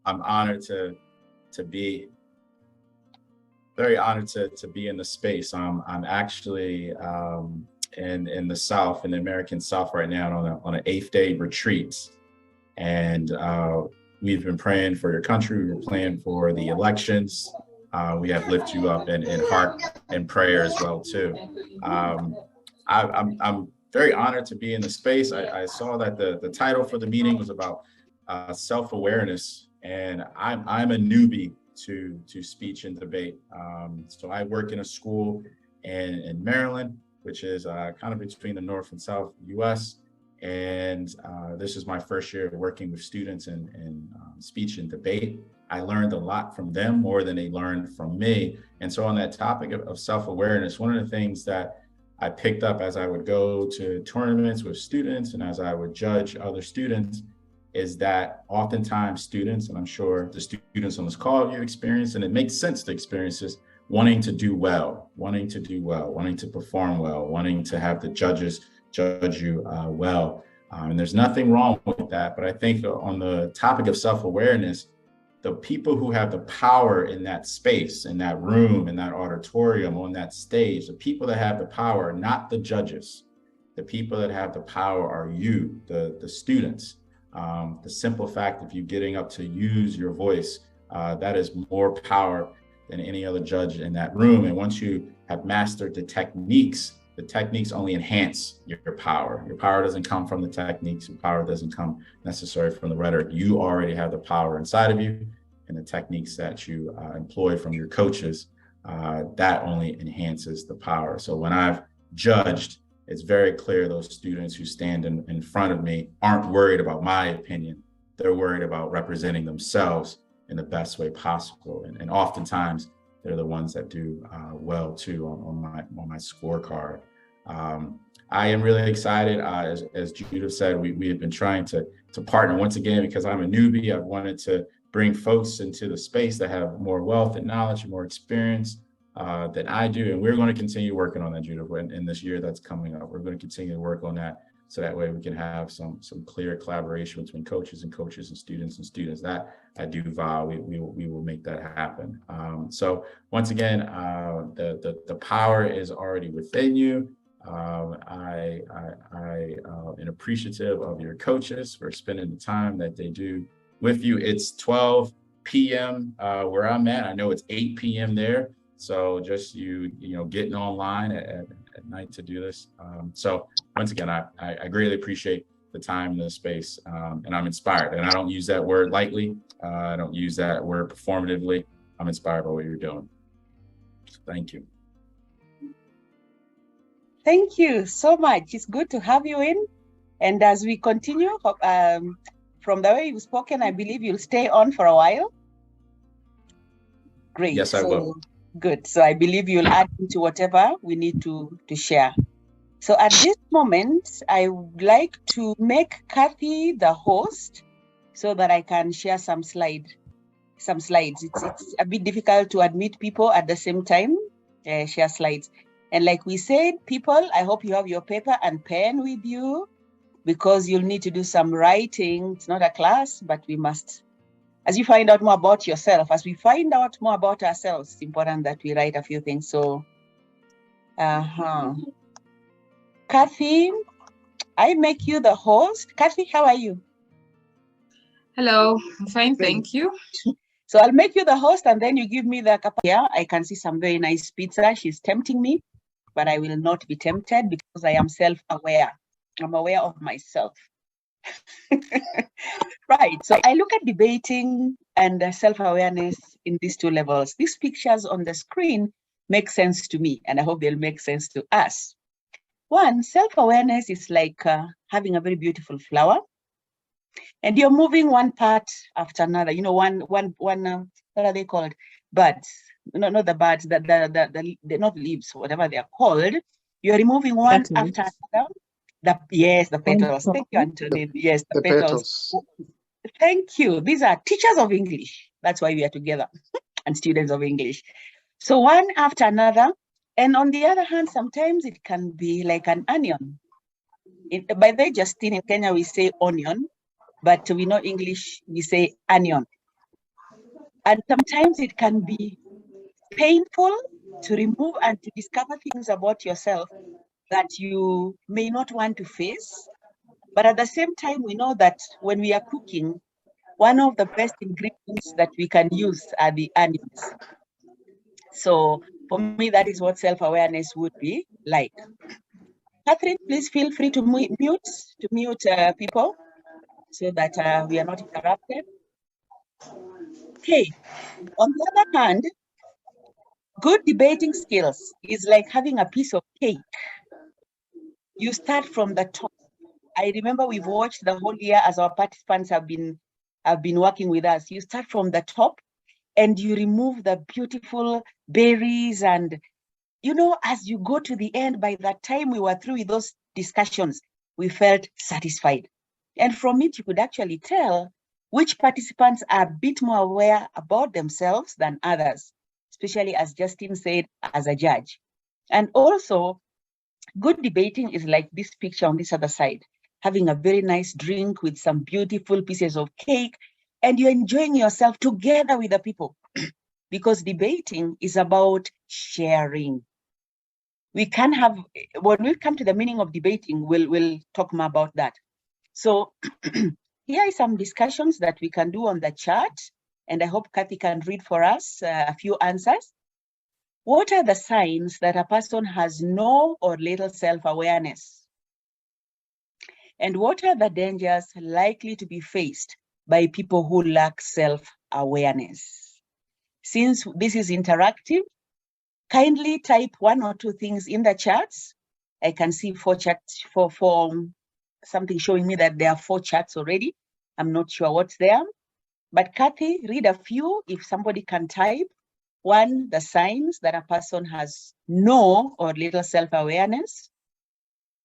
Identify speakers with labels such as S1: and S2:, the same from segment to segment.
S1: I'm honored to be very honored to be in the space. I'm actually in the South, in the American South right now on an 8th-day retreat, and we've been praying for your country. We were praying for the elections. We have lifted you up in heart and prayer as well too. Um, I'm very honored to be in the space. I saw that the title for the meeting was about self-awareness, and I'm a newbie to speech and debate. So I work in a school in Maryland, which is kind of between the North and South US. And this is my first year working with students in speech and debate. I learned a lot from them, more than they learned from me. And so on that topic of self-awareness, one of the things that I picked up as I would go to tournaments with students and as I would judge other students is that oftentimes students, and I'm sure the students on this call you experience, and it makes sense to experience this, wanting to do well, wanting to perform well, wanting to have the judges judge you well. And there's nothing wrong with that. But I think on the topic of self-awareness, the people who have the power in that space, in that room, in that auditorium, on that stage, the people that have the power are not the judges. The people that have the power are you, the students. The simple fact of you getting up to use your voice, that is more power than any other judge in that room. And once you have mastered the techniques only enhance your power. Your power doesn't come from the techniques. Your power doesn't come necessarily from the rhetoric. You already have the power inside of you, and the techniques that you employ from your coaches, that only enhances the power. So when I've judged, it's very clear those students who stand in front of me aren't worried about my opinion. They're worried about representing themselves in the best way possible. And oftentimes, they're the ones that do well too on my scorecard. I am really excited. As Judith said, we have been trying to partner once again because I'm a newbie. I've wanted to bring folks into the space that have more wealth and knowledge and more experience than I do. And we're going to continue working on that, Judith, in this year that's coming up. We're going to continue to work on that. So that way we can have some clear collaboration between coaches and students. That I do vow we will make that happen. So once again, the power is already within you. I am appreciative of your coaches for spending the time that they do with you. It's 12 p.m. Where I'm at. I know it's 8 p.m. there. So just you getting online at night to do this. So once again, I greatly appreciate the time and the space, and I'm inspired. And I don't use that word lightly. I don't use that word performatively. I'm inspired by what you're doing. So thank you.
S2: Thank you so much. It's good to have you in. And as we continue, from the way you've spoken, I believe you'll stay on for a while. Great.
S1: Yes, I will.
S2: Good. So I believe you'll add into whatever we need to share. So at this moment, I would like to make Kathy the host so that I can share some slides. It's a bit difficult to admit people at the same time, share slides. And like we said, people, I hope you have your paper and pen with you because you'll need to do some writing. It's not a class, but we must, as you find out more about yourself, as we find out more about ourselves, it's important that we write a few things. So, Kathy, I make you the host. Kathy, how are you?
S3: Hello, I'm fine, thank you.
S2: So I'll make you the host and then you give me the capacity. Yeah, I can see some very nice pizza. She's tempting me, but I will not be tempted because I am self-aware. I'm aware of myself. Right, so I look at debating and self-awareness in these two levels. These pictures on the screen make sense to me, and I hope they'll make sense to us. One, self-awareness is like having a very beautiful flower, and you're moving one part after another. You know, one. What are they called? Buds. No, not the buds. They're not leaves. Whatever they are called. You're removing one after another. The petals. Thank you, Antonin. Yes, the petals. Thank you. These are teachers of English. That's why we are together, and students of English. So one after another. And on the other hand, sometimes it can be like an onion. By the way, Justine, in Kenya, we say onion, but we know English, we say onion. And sometimes it can be painful to remove and to discover things about yourself that you may not want to face. But at the same time, we know that when we are cooking, one of the best ingredients that we can use are the onions. So for me, that is what self-awareness would be like. Catherine, please feel free to mute people so that we are not interrupted. Okay, on the other hand, good debating skills is like having a piece of cake. You start from the top. I remember we've watched the whole year as our participants have been working with us. You start from the top and you remove the beautiful berries, and as you go to the end, by the time we were through with those discussions, we felt satisfied. And from it, you could actually tell which participants are a bit more aware about themselves than others, especially, as Justin said, as a judge. And also, good debating is like this picture on this other side, having a very nice drink with some beautiful pieces of cake, and you're enjoying yourself together with the people. Because debating is about sharing. We can have, when we come to the meaning of debating, we'll talk more about that. So here are some discussions that we can do on the chat, and I hope Kathy can read for us a few answers. What are the signs that a person has no or little self-awareness? And what are the dangers likely to be faced by people who lack self-awareness? Since this is interactive, kindly type one or two things in the chats. I can see four chats, for something showing me that there are 4 chats already. I'm not sure what's there. But Kathy, read a few if somebody can type. 1, the signs that a person has no or little self-awareness.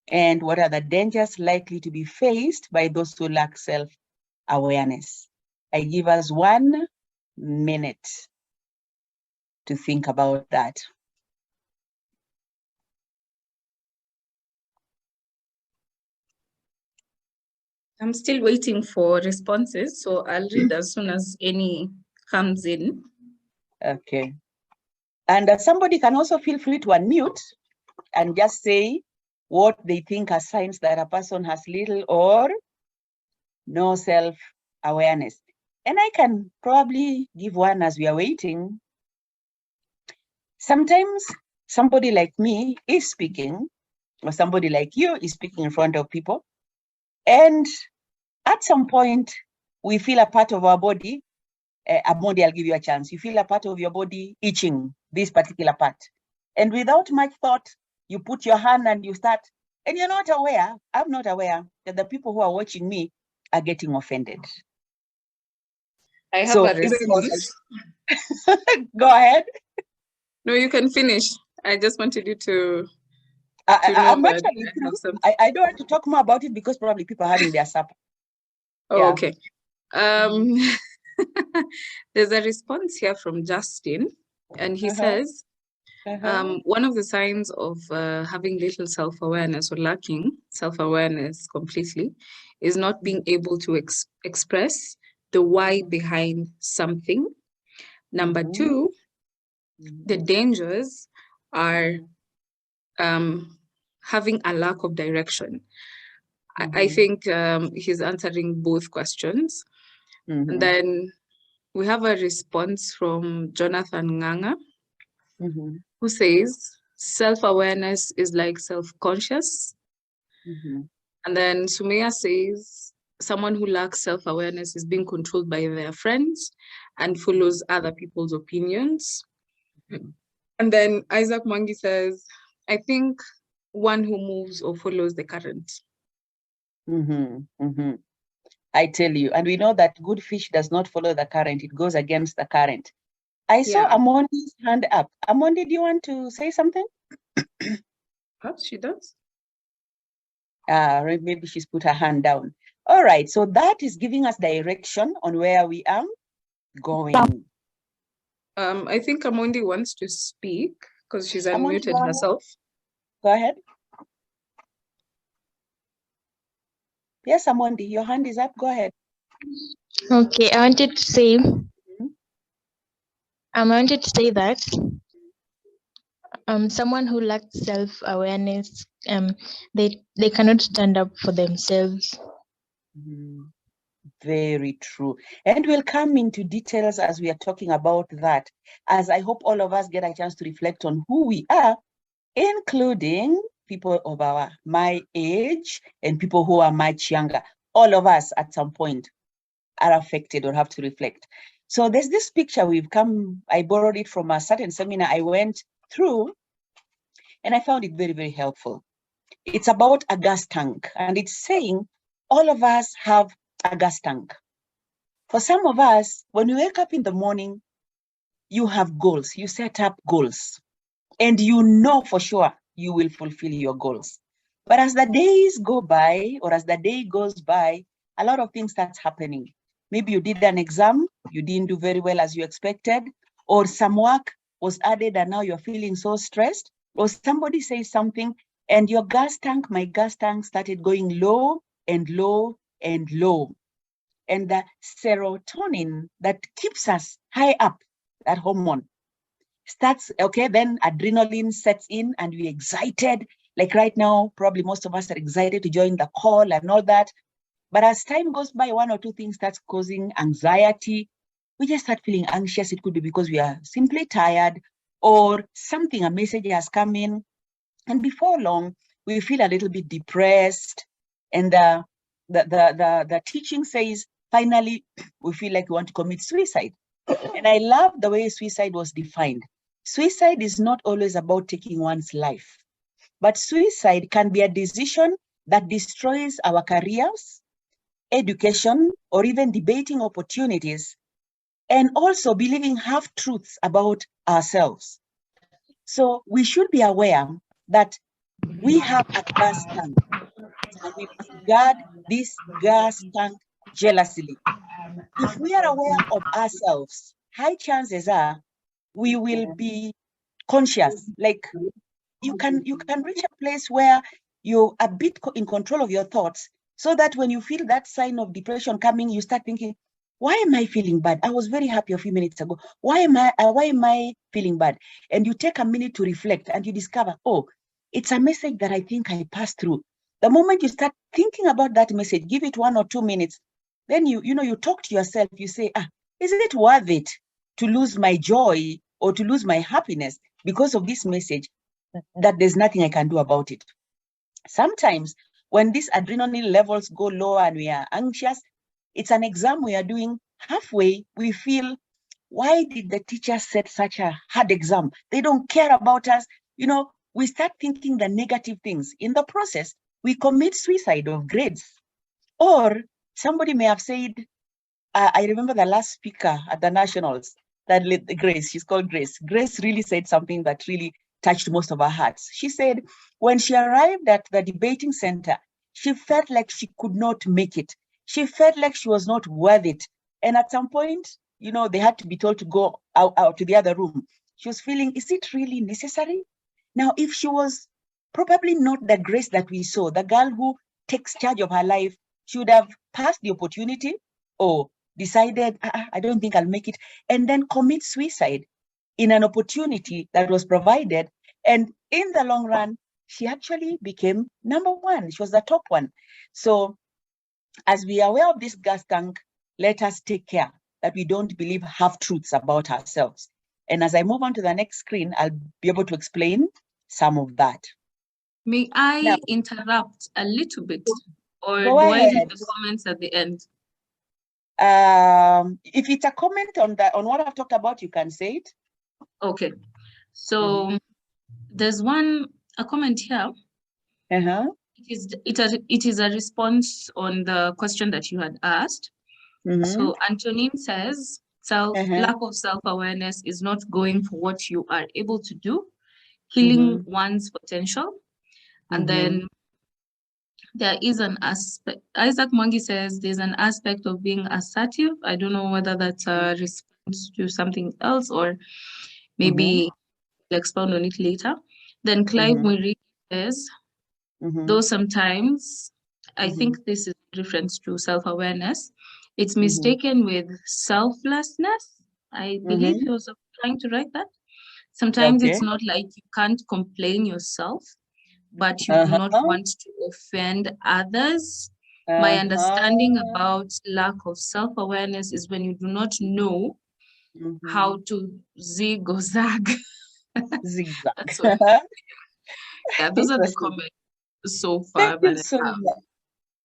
S2: And what are the dangers likely to be faced by those who lack self-awareness? I give us 1 minute to think about that.
S3: I'm still waiting for responses, so I'll read as soon as any comes in.
S2: Okay. And somebody can also feel free to unmute and just say what they think are signs that a person has little or no self-awareness. And I can probably give one as we are waiting. Sometimes somebody like me is speaking, or somebody like you is speaking in front of people. And at some point, we feel a part of our body. Amondi, I'll give you a chance. You feel a part of your body itching, this particular part. And without much thought, you put your hand and you start, and you're not aware, I'm not aware that the people who are watching me are getting offended.
S3: I have a response.
S2: Go ahead.
S3: No, you can finish. I just wanted you to
S2: I'm
S3: know
S2: actually
S3: that
S2: I don't want to talk more about it because probably people are having their supper.
S3: Oh,
S2: Yeah.
S3: okay. There's a response here from Justin, and he says, one of the signs of having little self-awareness or lacking self-awareness completely is not being able to express the why behind something. Number 2, the dangers are having a lack of direction. I think he's answering both questions. And then we have a response from Jonathan Nganga, who says, self-awareness is like self-conscious. And then Sumaya says, someone who lacks self-awareness is being controlled by their friends and follows other people's opinions. And then Isaac Mwangi says, I think one who moves or follows the current.
S2: I tell you, and we know that good fish does not follow the current, it goes against the current. I saw Amondi's hand up. Amondi, do you want to say something?
S3: Perhaps she does.
S2: Maybe she's put her hand down. All right, so that is giving us direction on where we are going.
S3: I think Amondi wants to speak because she's unmuted herself.
S2: Go ahead. Yes, Amondi, your hand is up. Go ahead.
S4: Okay, I wanted to say I wanted to say that someone who lacks self-awareness, they cannot stand up for themselves.
S2: Very true. And we'll come into details as we are talking about that, as I hope all of us get a chance to reflect on who we are, including people of my age and people who are much younger. All of us at some point are affected or have to reflect. So there's this picture I borrowed it from a certain seminar I went through, and I found it very, very helpful. It's about a gas tank, and it's saying all of us have a gas tank. For some of us, when you wake up in the morning, you have goals, you set up goals, and you know for sure you will fulfill your goals. But as the days go by, or as the day goes by, a lot of things start happening. Maybe you did an exam, you didn't do very well as you expected, or some work was added and now you're feeling so stressed, or somebody says something and your gas tank, my gas tank started going low and low and low. And the serotonin that keeps us high up, that hormone, starts, okay, then adrenaline sets in and we're excited. Like right now, probably most of us are excited to join the call and all that. But as time goes by, one or two things starts causing anxiety. We just start feeling anxious. It could be because we are simply tired or something, a message has come in. And before long, we feel a little bit depressed. And the teaching says, finally, we feel like we want to commit suicide. And I love the way suicide was defined. Suicide is not always about taking one's life, but suicide can be a decision that destroys our careers, education, or even debating opportunities, and also believing half-truths about ourselves. So we should be aware that we have a gas tank, and we must guard this gas tank jealously. If we are aware of ourselves, high chances are we will be conscious. Like you can reach a place where you're a bit in control of your thoughts, so that when you feel that sign of depression coming, you start thinking, why am I feeling bad? I was very happy a few minutes ago. Why am I feeling bad? And you take a minute to reflect and you discover, oh, it's a message that I think I passed through. The moment you start thinking about that message, give it 1 or 2 minutes, then you talk to yourself, you say, is it worth it to lose my joy or to lose my happiness because of this message that there's nothing I can do about it? Sometimes when these adrenaline levels go low and we are anxious, it's an exam we are doing. Halfway, we feel, why did the teacher set such a hard exam? They don't care about us. We start thinking the negative things. In the process, we commit suicide of grades. Or somebody may have said, I remember the last speaker at the Nationals, that Grace, she's called Grace. Grace really said something that really touched most of our hearts. She said, when she arrived at the debating center, she felt like she could not make it. She felt like she was not worth it. And at some point, they had to be told to go out to the other room. She was feeling, is it really necessary? Now, if she was probably not the Grace that we saw, the girl who takes charge of her life, she would have passed the opportunity or decided, I don't think I'll make it, and then commit suicide in an opportunity that was provided. And in the long run, she actually became number one. She was the top one. So as we are aware of this gas tank, let us take care that we don't believe half-truths about ourselves. And as I move on to the next screen, I'll be able to explain some of that.
S3: May I interrupt a little bit? Or
S2: do
S3: I read the comments at the end?
S2: If it's a comment on what I've talked about, you can say it.
S3: Okay. So there's a comment here. It is a response on the question that you had asked. So Antonin says, lack of self-awareness is not going for what you are able to do, killing one's potential. And then there is an aspect, Isaac Mwangi says there's an aspect of being assertive. I don't know whether that's a response to something else or maybe we'll expound on it later. Then Clive Mwiri says, though sometimes I think this is a reference to self-awareness, it's mistaken with selflessness. I believe he was trying to write that. Sometimes
S2: Okay.
S3: it's not like you can't complain yourself, but you do not want to offend others. My understanding about lack of self-awareness is when you do not know how to zig or zag.
S2: Zigzag.
S3: That's what, yeah, those are the comments so far.
S2: Thank you so much.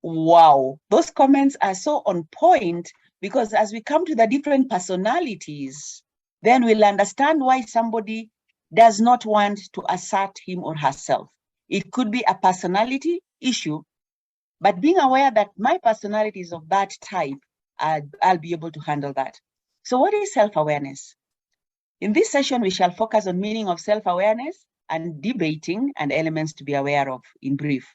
S2: Wow, those comments are so on point, because as we come to the different personalities, then we'll understand why somebody does not want to assert him or herself. It could be a personality issue, but being aware that my personality is of that type, I'll be able to handle that. So what is self-awareness? In this session, we shall focus on meaning of self-awareness and debating and elements to be aware of in brief.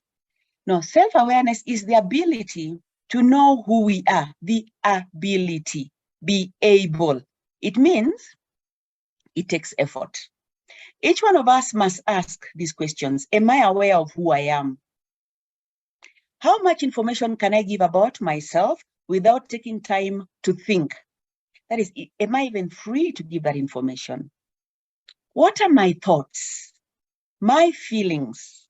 S2: Now, self-awareness is the ability to know who we are, the ability, be able. It means it takes effort. Each one of us must ask these questions. Am I aware of who I am? How much information can I give about myself without taking time to think? That is, am I even free to give that information? What are my thoughts, my feelings,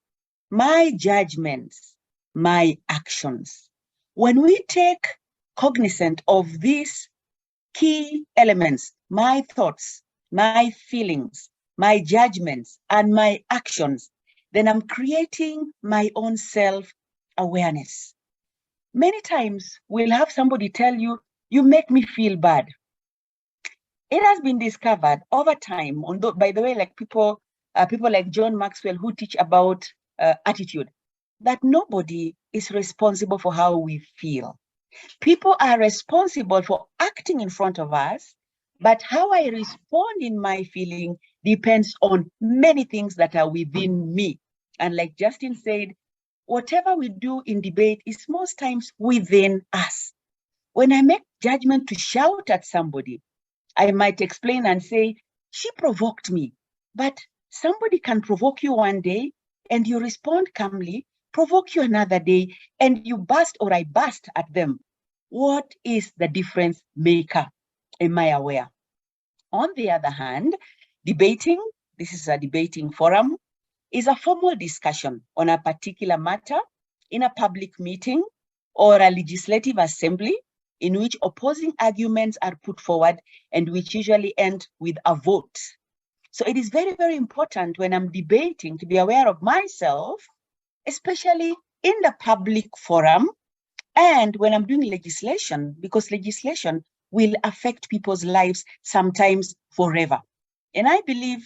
S2: my judgments, my actions? When we take cognizant of these key elements, my thoughts, my feelings, my judgments, and my actions, then I'm creating my own self-awareness. Many times we'll have somebody tell you, you make me feel bad. It has been discovered over time, by the way, like people like John Maxwell who teach about attitude, that nobody is responsible for how we feel. People are responsible for acting in front of us, but how I respond in my feeling depends on many things that are within me. And like Justin said, whatever we do in debate is most times within us. When I make judgment to shout at somebody, I might explain and say, she provoked me. But somebody can provoke you one day and you respond calmly, provoke you another day, and you burst or I burst at them. What is the difference maker? Am I aware? On the other hand, debating, this is a debating forum, is a formal discussion on a particular matter in a public meeting or a legislative assembly in which opposing arguments are put forward and which usually end with a vote. So it is very, very important when I'm debating to be aware of myself, especially in the public forum, and when I'm doing legislation, because legislation will affect people's lives sometimes forever. And I believe,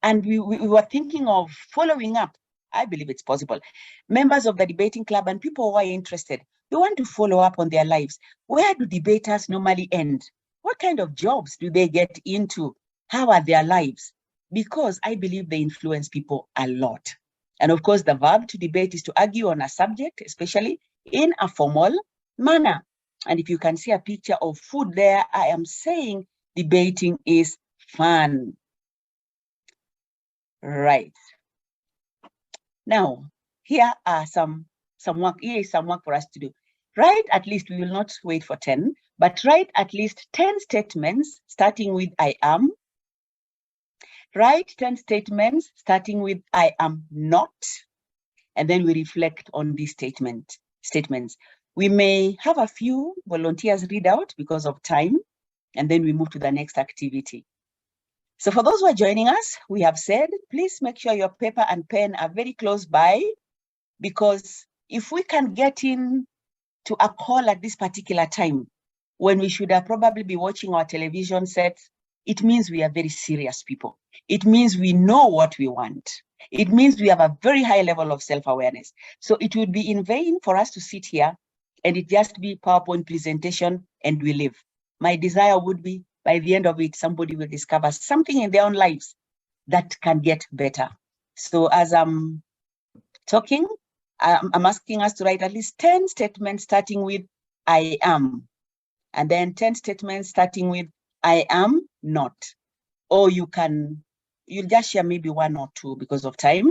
S2: and we were thinking of following up, I believe it's possible. Members of the debating club and people who are interested, they want to follow up on their lives. Where do debaters normally end? What kind of jobs do they get into? How are their lives? Because I believe they influence people a lot. And of course, the verb to debate is to argue on a subject, especially in a formal manner. And if you can see a picture of food there, I am saying debating is fun. Right. Now, here are some work. Here is some work for us to do. Write at least, we will not wait for 10, but write at least 10 statements starting with I am. Write 10 statements starting with I am not. And then we reflect on these statements. We may have a few volunteers read out because of time, and then we move to the next activity. So for those who are joining us, we have said, please make sure your paper and pen are very close by, because if we can get in to a call at this particular time, when we should have probably be watching our television sets, it means we are very serious people. It means we know what we want. It means we have a very high level of self-awareness. So it would be in vain for us to sit here and it just be PowerPoint presentation and we live. My desire would be by the end of it, somebody will discover something in their own lives that can get better. So as I'm talking, I'm asking us to write at least 10 statements starting with I am, and then 10 statements starting with I am not. Or you'll just share maybe one or two because of time.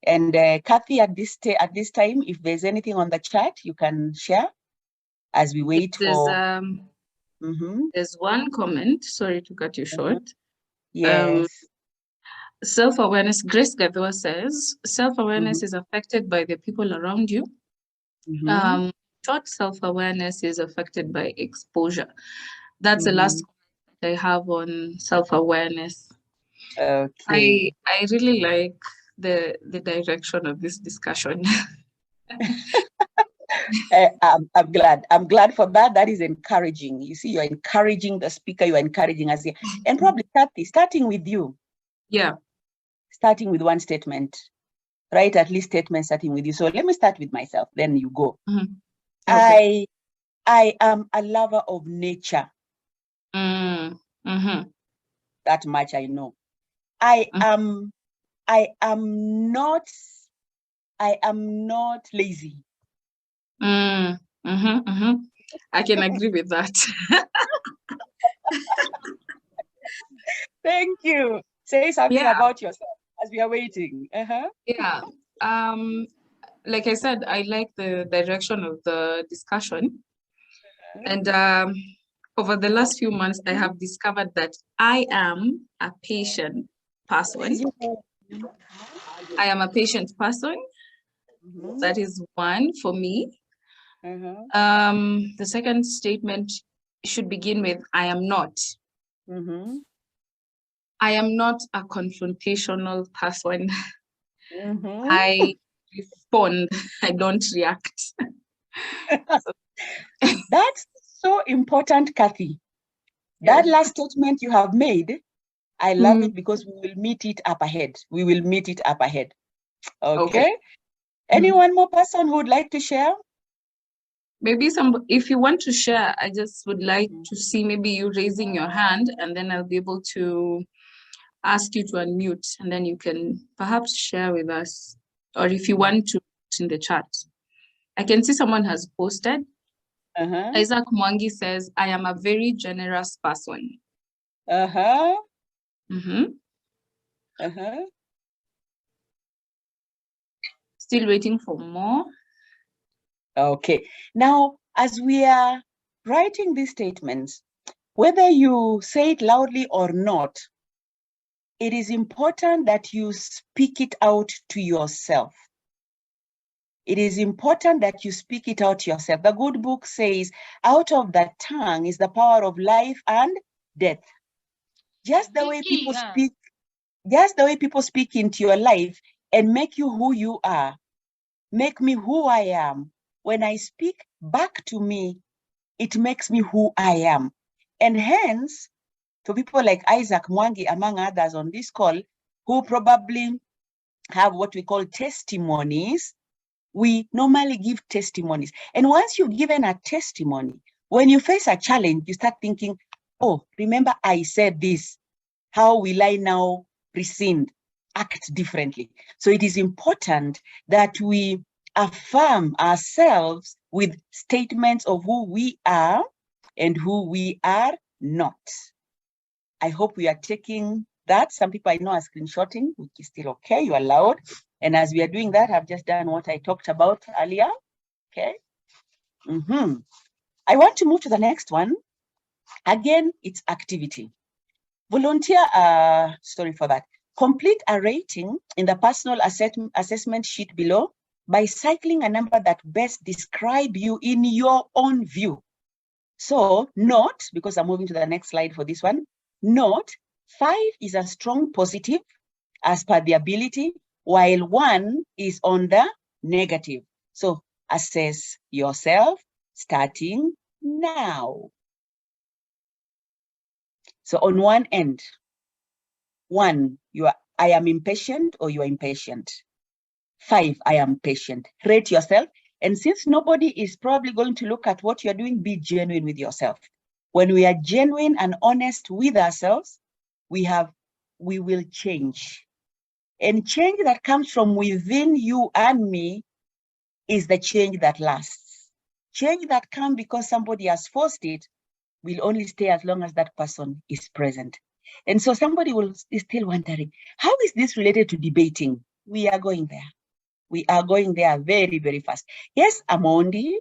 S2: And Kathy, at this time, if there's anything on the chat, you can share as we wait for.
S3: There's one comment, sorry to cut you short.
S2: Yes.
S3: Self-awareness, Grace Gathua says, self-awareness is affected by the people around you. Short self-awareness is affected by exposure. That's the last I have on self-awareness.
S2: Okay.
S3: I really like the direction of this discussion.
S2: I'm glad. I'm glad for that. That is encouraging. You see, you're encouraging the speaker, you're encouraging us here. And probably Kathy, starting with you.
S3: Yeah.
S2: Starting with one statement, right? At least statement starting with you. So let me start with myself, then you go. Okay. I am a lover of nature. That much I know. I am not lazy.
S3: I can agree with that.
S2: Thank you. Say something about yourself as we are waiting.
S3: Yeah. Like I said, I like the direction of the discussion. And over the last few months, I have discovered that I am a patient person. I am a patient person. That is one for me. The second statement should begin with, I am not. I am not a confrontational person. I respond, I don't react.
S2: That's so important, Kathy. That last statement you have made, I love it because we will meet it up ahead. We will meet it up ahead. Okay. Anyone more person who would like to share?
S3: Maybe if you want to share, I just would like to see maybe you raising your hand, and then I'll be able to ask you to unmute, and then you can perhaps share with us, or if you want to in the chat. I can see someone has posted. Isaac Mwangi says, I am a very generous person. Still waiting for more.
S2: Okay. Now, as we are writing these statements, whether you say it loudly or not, it is important that you speak it out to yourself. It is important that you speak it out to yourself. The good book says, out of the tongue is the power of life and death. Just the way people speak into your life and make you who you are, make me who I am. When I speak back to me, it makes me who I am. And hence, to people like Isaac Mwangi, among others on this call, who probably have what we call testimonies, we normally give testimonies. And once you've given a testimony, when you face a challenge, you start thinking, oh, remember I said this. How will I now rescind, act differently? So it is important that we affirm ourselves with statements of who we are and who we are not. I hope we are taking that. Some people I know are screenshotting, which is still okay, you are allowed. And as we are doing that, I've just done what I talked about earlier, okay? I want to move to the next one. Again, it's activity. Volunteer, sorry for that. Complete a rating in the personal assessment sheet below by cycling a number that best describe you in your own view. So note, because I'm moving to the next slide for this one, note 5 is a strong positive as per the ability, while 1 is on the negative. So assess yourself starting now. So on one end, 1, I am impatient or you are impatient. 5, I am patient. Rate yourself. And since nobody is probably going to look at what you're doing, be genuine with yourself. When we are genuine and honest with ourselves, we will change. And change that comes from within you and me is the change that lasts. Change that comes because somebody has forced it will only stay as long as that person is present. And so somebody is still wondering, how is this related to debating? We are going there. We are going there very, very fast. Yes, Amondi?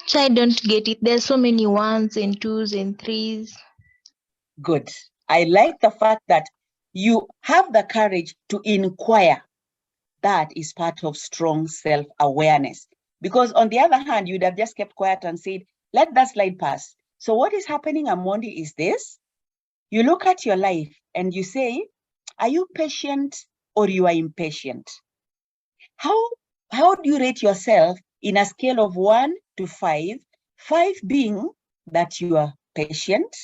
S4: So I don't get it. There's so many 1s and 2s and 3s.
S2: Good. I like the fact that you have the courage to inquire. That is part of strong self-awareness. Because on the other hand, you'd have just kept quiet and said, let that slide pass. So what is happening, Amondi, is this. You look at your life and you say, are you patient or you are impatient? How do you rate yourself in a scale of 1 to 5? 5 being that you are patient,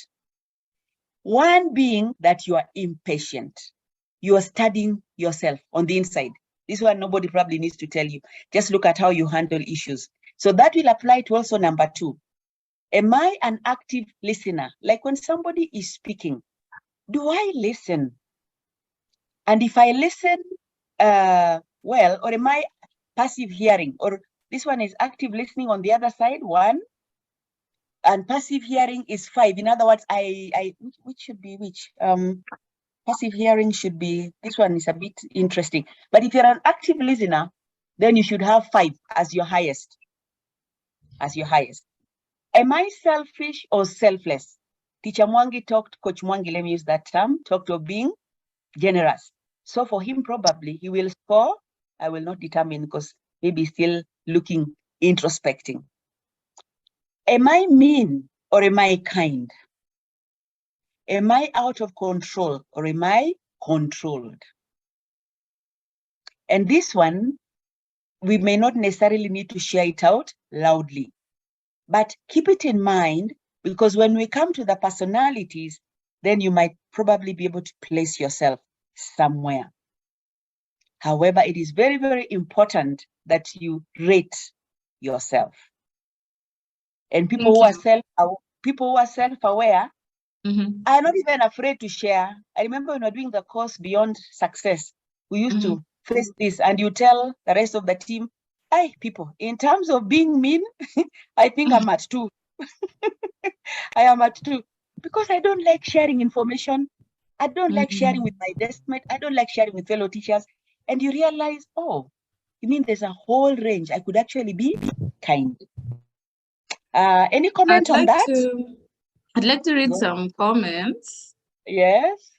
S2: 1 being that you are impatient. You are studying yourself on the inside. This one, nobody probably needs to tell you. Just look at how you handle issues. So that will apply to also number 2. Am I an active listener? Like when somebody is speaking, do I listen? And if I listen well, or am I passive hearing? Or this one is active listening on the other side, 1. And passive hearing is 5. In other words, which should be which? Passive hearing should be, this one is a bit interesting. But if you're an active listener, then you should have 5 as your highest. As your highest. Am I selfish or selfless? Teacher Mwangi talked, Coach Mwangi, let me use that term, talked of being generous. So for him, probably he will score. I will not determine because maybe still looking, introspecting. Am I mean or am I kind? Am I out of control or am I controlled? And this one, we may not necessarily need to share it out loudly, but keep it in mind, because when we come to the personalities, then you might probably be able to place yourself somewhere. However, it is very, very important that you rate yourself. And people who are self-aware are not even afraid to share. I remember when we were doing the course Beyond Success, we used to face this, and you tell the rest of the team, hey, people, in terms of being mean, I think I'm at 2. I am at 2 because I don't like sharing information. I don't like sharing with my deskmate. I don't like sharing with fellow teachers. And you realize, oh, you mean there's a whole range. I could actually be kind. Any comment on that?
S3: I'd like to read some comments.
S2: Yes.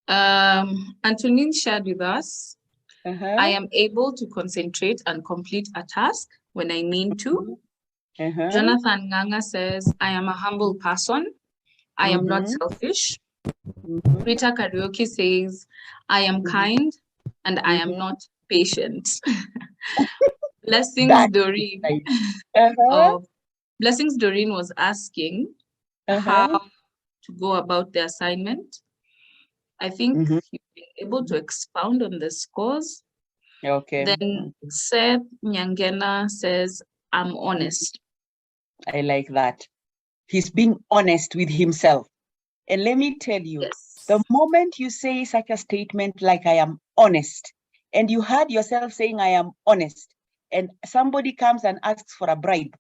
S3: Antonin shared with us, I am able to concentrate and complete a task when I mean to. Jonathan Nganga says, I am a humble person. I am not selfish. Rita Karaoke says, I am kind and I am not patient. Blessings Doreen. Blessings Doreen was asking how to go about the assignment. I think you've been able to expound on the scores.
S2: Okay.
S3: Then Seth Nyangena says, I'm honest.
S2: I like that. He's being honest with himself. And let me tell you, the moment you say such a statement like I am honest, and you heard yourself saying I am honest, and somebody comes and asks for a bribe,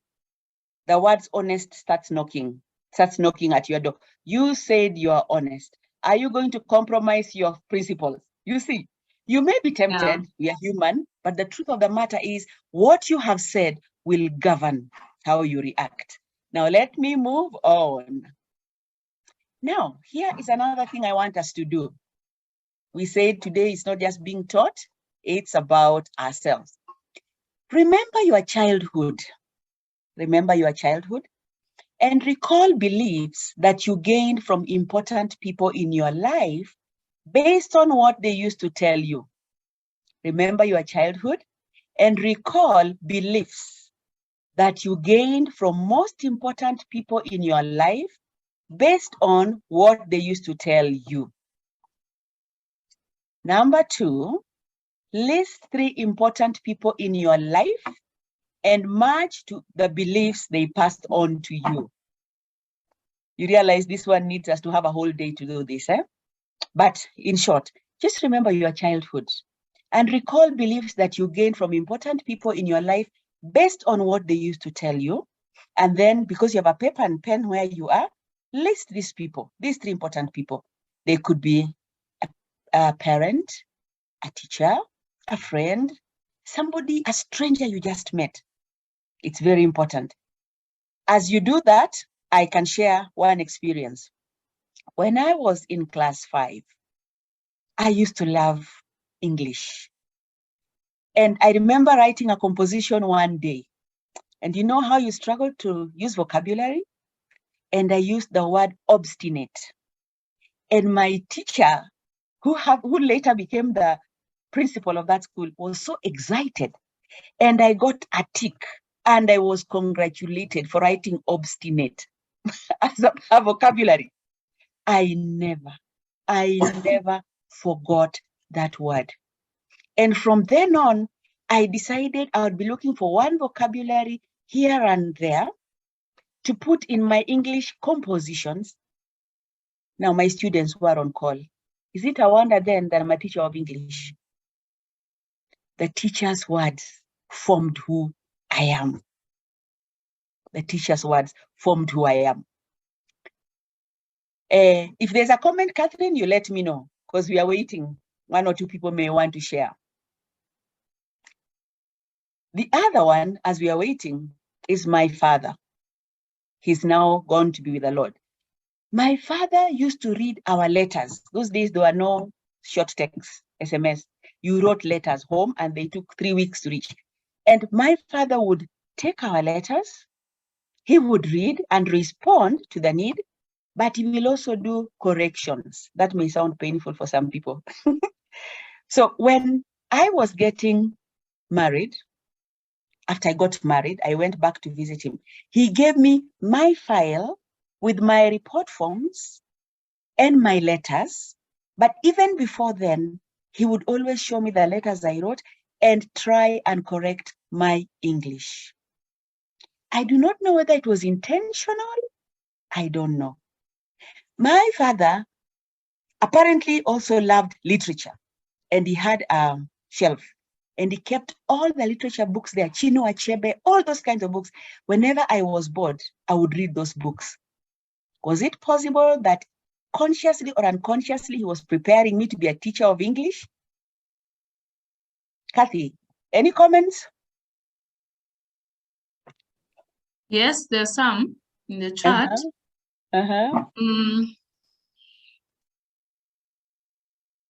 S2: the words honest starts knocking at your door. You said you are honest. Are you going to compromise your principles? You see, you may be tempted, we are human, but the truth of the matter is what you have said will govern how you react. Now, let me move on. Now, here is another thing I want us to do. We said today it's not just being taught, it's about ourselves. Remember your childhood. Remember your childhood and recall beliefs that you gained from important people in your life based on what they used to tell you. Remember your childhood and recall beliefs that you gained from most important people in your life based on what they used to tell you. Number 2, list 3 important people in your life and match to the beliefs they passed on to you. You realize this one needs us to have a whole day to do this, eh? But in short, just remember your childhood and recall beliefs that you gained from important people in your life based on what they used to tell you. And then because you have a paper and pen where you are, list these people, these 3 important people. They could be a parent, a teacher, a friend, somebody, a stranger you just met. It's very important. As you do that, I can share one experience. When I was in class 5, I used to love English. And I remember writing a composition one day. And you know how you struggle to use vocabulary? And I used the word obstinate. And my teacher, who later became the principal of that school, was so excited. And I got a tick. And I was congratulated for writing obstinate as a vocabulary. I never forgot that word. And from then on, I decided I would be looking for one vocabulary here and there to put in my English compositions. Now my students were on call. Is it a wonder then that I'm a teacher of English? The teacher's words formed who I am. The teacher's words formed who I am. If there's a comment, Catherine, you let me know, because we are waiting. One or two people may want to share. The other one, as we are waiting, is my father. He's now gone to be with the Lord. My father used to read our letters. Those days, there were no short texts, SMS. You wrote letters home and they took 3 weeks to reach. And my father would take our letters. He would read and respond to the need, but he will also do corrections. That may sound painful for some people. So when I was getting married, after I got married, I went back to visit him. He gave me my file with my report forms and my letters. But even before then, he would always show me the letters I wrote and try and correct my English. I do not know whether it was intentional. I don't know. My father apparently also loved literature, and he had a shelf. And he kept all the literature books there, Chinua Achebe, all those kinds of books. Whenever I was bored, I would read those books. Was it possible that consciously or unconsciously he was preparing me to be a teacher of English? Kathy, any comments?
S3: Yes, there's some in the chat.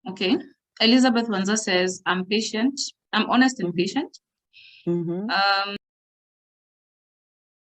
S3: Okay. Elizabeth Wanza says, I'm patient. I'm honest and patient.